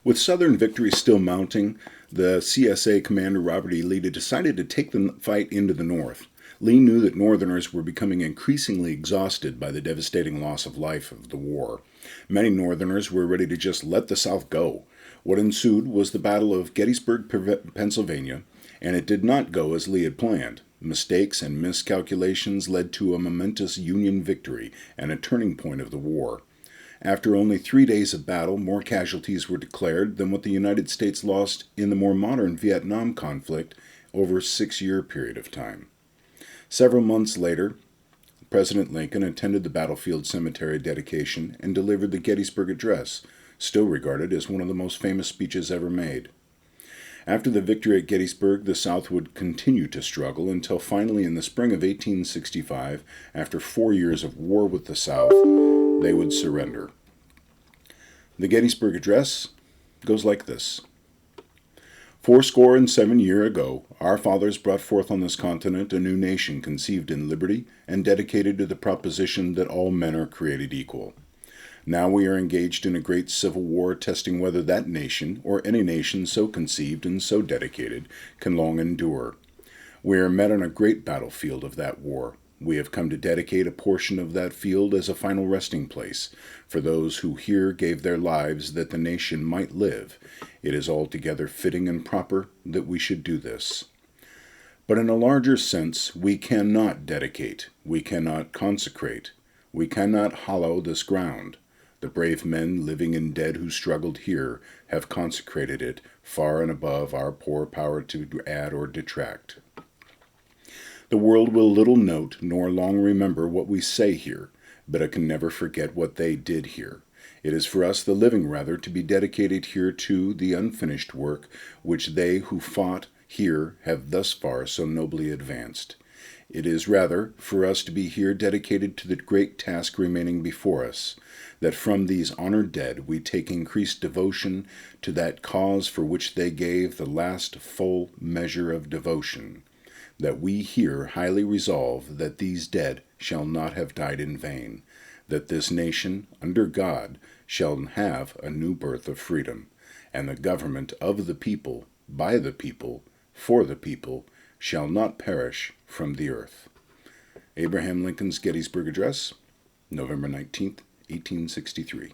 With Southern victory still mounting, the CSA commander Robert E. Lee decided to take the fight into the North. Lee knew that Northerners were becoming increasingly exhausted by the devastating loss of life of the war. Many Northerners were ready to just let the South go. What ensued was the Battle of Gettysburg, Pennsylvania, and it did not go as Lee had planned. Mistakes and miscalculations led to a momentous Union victory and a turning point of the war. After only 3 days of battle, more casualties were declared than what the United States lost in the more modern Vietnam conflict over a 6-year period of time. Several months later, President Lincoln attended the battlefield cemetery dedication and delivered the Gettysburg Address, still regarded as one of the most famous speeches ever made. After the victory at Gettysburg, the South would continue to struggle until finally in the spring of 1865, after 4 years of war with the South, they would surrender. The Gettysburg Address goes like this. 7 years ago, our fathers brought forth on this continent a new nation conceived in liberty and dedicated to the proposition that all men are created equal. Now we are engaged in a great civil war, testing whether that nation, or any nation so conceived and so dedicated, can long endure. We are met on a great battlefield of that war. We have come to dedicate a portion of that field as a final resting place for those who here gave their lives that the nation might live. It is altogether fitting and proper that we should do this. But in a larger sense, we cannot dedicate, we cannot consecrate, we cannot hallow this ground. The brave men, living and dead, who struggled here have consecrated it far and above our poor power to add or detract. The world will little note nor long remember what we say here, but it can never forget what they did here. It is for us, the living rather, to be dedicated here to the unfinished work which they who fought here have thus far so nobly advanced. It is rather for us to be here dedicated to the great task remaining before us, that from these honored dead we take increased devotion to that cause for which they gave the last full measure of devotion, that we here highly resolve that these dead shall not have died in vain, that this nation, under God, shall have a new birth of freedom, and the government of the people, by the people, for the people, shall not perish from the earth. Abraham Lincoln's Gettysburg Address, November 19th, 1863.